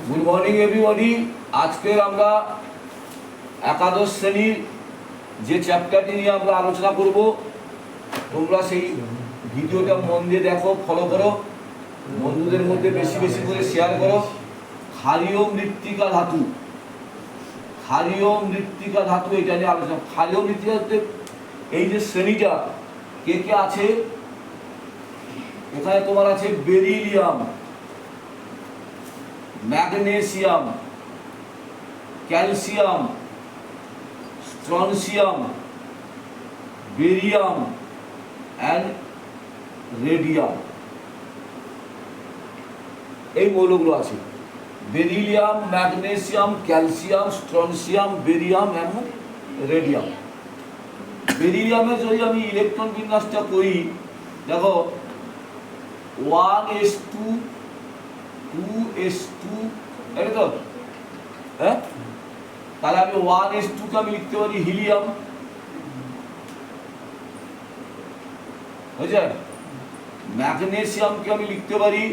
Good morning everybody. আজকের আমরা একাদশ শ্রেণীর যে চ্যাপ্টারটি নিয়ে আমরা আলোচনা করব, তোমরা সেই ভিডিওটা মন দিয়ে দেখো, ফলো করো, বন্ধুদের মধ্যে বেশি বেশি করে শেয়ার করো। ক্ষারীয় মৃত্তিকা ধাতু, ক্ষারীয় মৃত্তিকা ধাতু এটা নিয়ে আলোচনা। ক্ষারীয় মৃত্তিকা ধাতু এই যে শ্রেণীটা কে কে আছে, এখানে তোমার আছে beryllium, magnesium, calcium, strontium, barium and radium. এই মৌলগুলো আছে, beryllium, magnesium, calcium, strontium, barium এবং রেডিয়াম। বেরিলিয়ামের যদি আমি ইলেকট্রন বিন্যাসটা করি, দেখো 1s2 2s2, তাই তো? হ্যাঁ, তাহলে আমি 1s2 কে আমি লিখতে পারি হিলিয়াম, বুঝছেন? ম্যাগনেসিয়ামকে আমি লিখতে পারি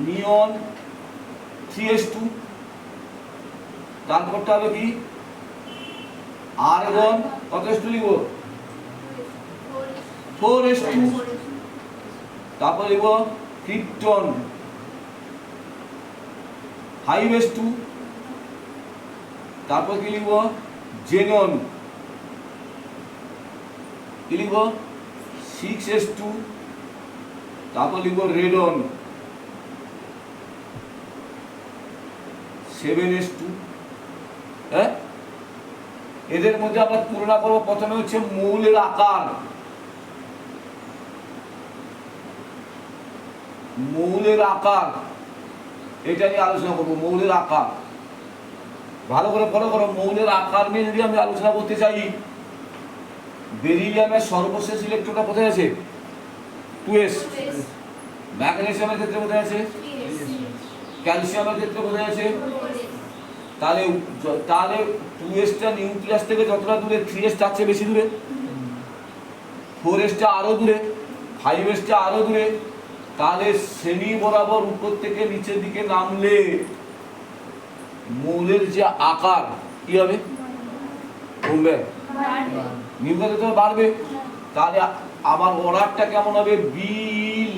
নিয়ন 3s2, তারপরটা হবে কি আর্গন, কত s2 লিখব? 4s2, তারপর লিখব ক্রিপ্টন 5s2, তারপর কি লিখব? জেনন, কি লিখব? 6s2, তারপর লিখব রেডন 7s2। হ্যাঁ, এদের মধ্যে আমরা তুলনা করবো। প্রথমে হচ্ছে মৌলের আকার, মৌলের আকার এটা নিয়ে আলোচনা করবো। মৌলের আকার ভালো করে ফলো করো। মৌলের আকার নিয়ে যদি আমি আলোচনা করতে চাই, বেরিলিয়ামের সর্বশেষ ইলেকট্রনটা কোথায় আছে? 2s। ম্যাগনেসিয়ামের ক্ষেত্রে কোথায় আছে? ক্যালসিয়ামের ক্ষেত্রে কোথায় আছে? তাহলে 2sটা নিউক্লিয়াস থেকে যতটা দূরে, 3s তার চেয়ে বেশি দূরে, 4sটা আরো দূরে, 5sটা আরো দূরে। তাহলে শ্রেণী বরাবর উপর থেকে নিচের দিকে নামলে মৌলের যে আকার কি হবে? কমবে, নিউক্লিয়াস তো বাড়বে। তাহলে আমার অর্ডারটা কেমন হবে? B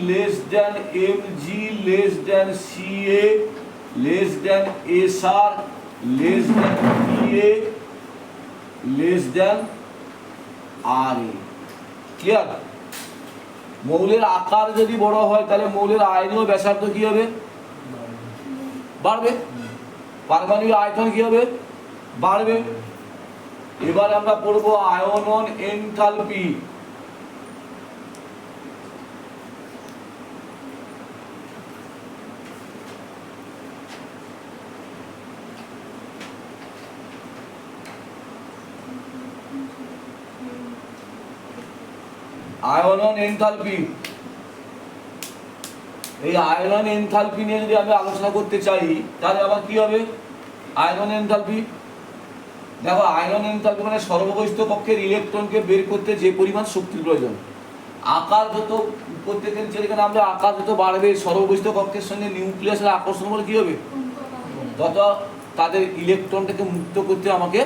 less than M G less than C A less than S R less than B A less than R A. Clear? মৌলের আকার যদি বড় হয়, তাহলে মৌলের আয়নীয় ব্যাসার্ধ কি হবে? বাড়বে। পারমাণবিক আয়তন কি হবে? বাড়বে। এবার আমরা পড়বো আয়নন এনথালপি। আয়নন এনথালপি, এই আয়নন এনথালপি নিয়ে যদি আমি আলোচনা করতে চাই, তাহলে আবার কি হবে? আয়নন এনথালপি, দেখো আয়নন এনথালপি মানে সর্ববহিস্থ কক্ষের ইলেকট্রনকে বের করতে যে পরিমাণ শক্তির প্রয়োজন। আকার যত উপর থেকে নিচে দিকে নামলে আকার যত বাড়বে, সর্ববহিস্থ কক্ষের সঙ্গে নিউক্লিয়াসের আকর্ষণ বলে কি হবে? তত তাদের ইলেকট্রনটাকে মুক্ত করতে আমাকে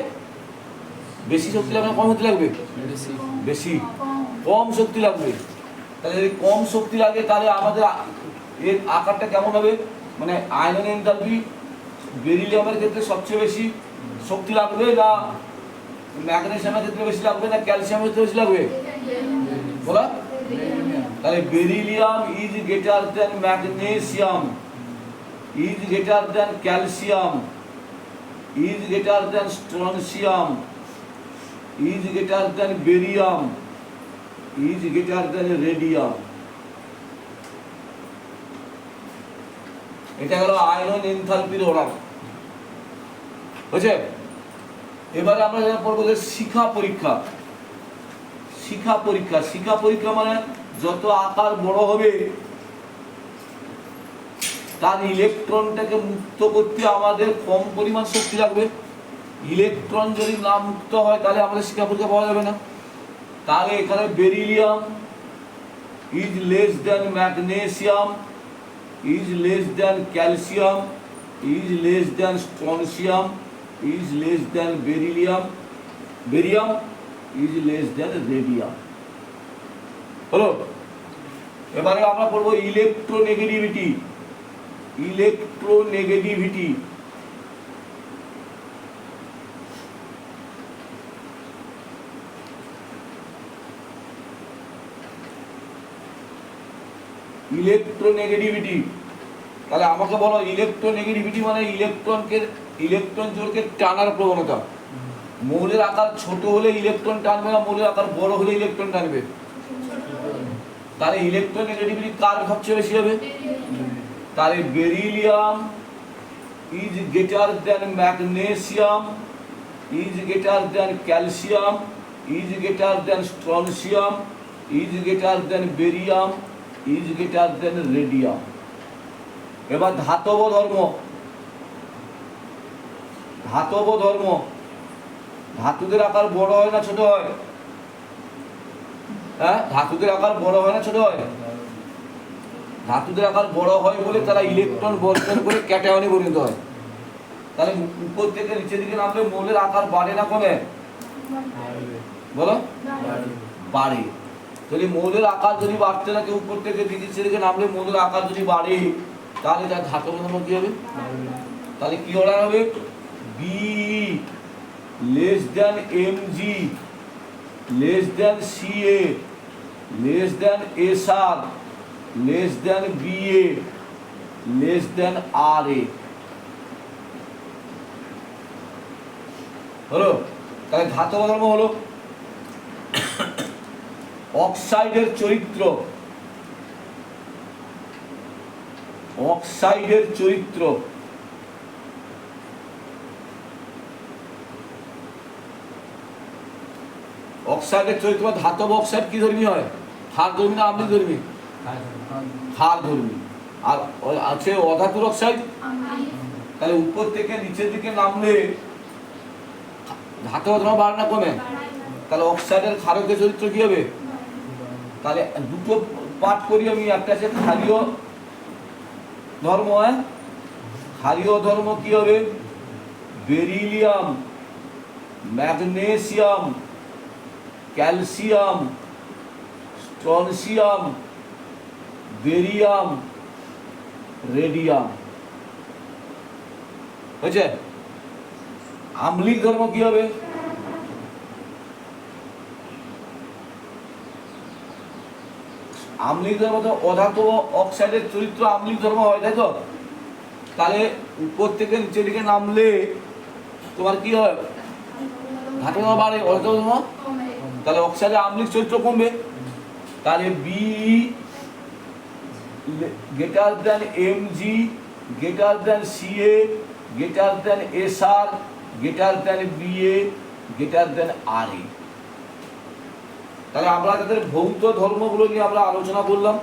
বেশি শক্তি লাগবে, কম শক্তি লাগবে? বেশি। কম শক্তি লাগবে। তাহলে যদি কম শক্তি লাগে, তাহলে আমাদের এর আকারটা কেমন হবে? মানে আয়নন এনথালপি বেরিলিয়ামের ক্ষেত্রে সবচেয়ে বেশি শক্তি লাগবে, না ম্যাগনেসিয়ামের ক্ষেত্রে বেশি লাগবে, না ক্যালসিয়ামের ক্ষেত্রে বেশি লাগবে? বলা, তাহলে beryllium is greater than magnesium, is greater than calcium, is greater than strontium, is greater than barium, is greater than radium. এটা হলো আয়নন এনথালপির অর্ডার, বুঝছে? এবারে আমরা পড়বো যে শিখা পরীক্ষা। শিখা পরীক্ষা, শিখা পরীক্ষা মানে যত আকার বড় হবে, তার ইলেকট্রনটাকে মুক্ত করতে আমাদের কম পরিমাণ শক্তি লাগবে। ইলেকট্রন যদি না মুক্ত হয়, তাহলে আমাদের শিখা পরীক্ষা পাওয়া যাবে না। তাহলে এখানে beryllium is less than magnesium is less than calcium, is less than strontium, is less than beryllium, barium is less than radium। হলো, এবারে আমরা পড়বো ইলেকট্রোনেগেটিভিটি। ইলেকট্রোনেগেটিভিটি ইলেকট্রোনেগেটিভিটি তাহলে আমাকে বলো, ইলেকট্রোনেগেটিভিটি মানে ইলেকট্রন জোড়কে টানার প্রবণতা। মৌলের আকার ছোট হলে ইলেকট্রন টানবে না মৌলের আকার বড় হলে ইলেকট্রন টানবে? তাহলে ইলেকট্রোনেগেটিভিটি কার সবচেয়ে বেশি হবে? তাহলে beryllium is greater than magnesium, is greater than calcium, is greater than strontium, is greater than barium, is greater than radium. এবার ধাতব ধর্ম। ধাতব ধর্ম, ধাতুদের আকার বড় হয় না ছোট হয়? হ্যাঁ, ধাতুদের আকার বড় হয় না ছোট হয়? ধাতুদের আকার বড় হয় বলে তারা ইলেকট্রন বর্জন করে ক্যাটায়নে পরিণত হয়। তাহলে উপর থেকে নিচের দিকে নামলে মৌলের আকার বাড়ে না কমে? বলো, বাড়ে। তাহলে মৌলের আকার যদি বাড়তে থাকে উপর থেকে নিচের দিকে নামলে মৌলের আকার যদি বাড়ে তাহলে তার ধাতব ধর্ম কি হবে? তাহলে কি অর্ডার হবে? B less than MG less than CA less than SR less than BA less than RA. হলো, তাহলে ধাতব ধর্ম হলো অক্সাইডের চরিত্র। অক্সাইডের চরিত্র অক্সাইডের চরিত্র ধাতব অক্সাইড কি ধর্মী হয়? ক্ষার ধর্মী না আম্লিক ধর্মী? ক্ষার ধর্মী। আর আছে অধাতুর অক্সাইড। তাহলে উপর থেকে নিচের দিকে নামলে ধাতব ধর্ম বাড়ে না কমে? তাহলে অক্সাইডের ক্ষারকের চরিত্র কি হবে? তাহলে দুটো পাঠ করি আমি। একটা আছে ক্ষারীয় ধর্ম। ক্ষারীয় ধর্ম কি হবে? Beryllium, magnesium, calcium, strontium, barium, radium. হয়েছে? আম্লিক ধর্ম কি হবে? আম্লিক ধর্ম তো অধাতব অক্সাইডের চরিত্র আম্লিক ধর্ম হয়, তাই তো? তাহলে উপর থেকে নিচের দিকে নামলে তোমার কি হয়? ধাতব ধর্ম বাড়ে, অধাতব ধর্ম। তাহলে অক্সাইডের আম্লিক চরিত্র কমবে। তাহলে B greater than MG greater than CA greater than SR greater than BA greater than RA. তাহলে আমরা তাদের ভৌত ধর্মগুলো নিয়ে আমরা আলোচনা করলাম।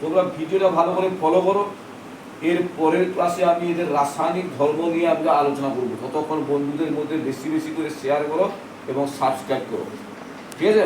তোমরা ভিডিওটা ভালো করে ফলো করো। এর পরের ক্লাসে আমি এদের রাসায়নিক ধর্ম নিয়ে আমরা আলোচনা করবো। ততক্ষণ বন্ধুদের মধ্যে বেশি বেশি করে শেয়ার করো এবং সাবস্ক্রাইব করো। ঠিক আছে?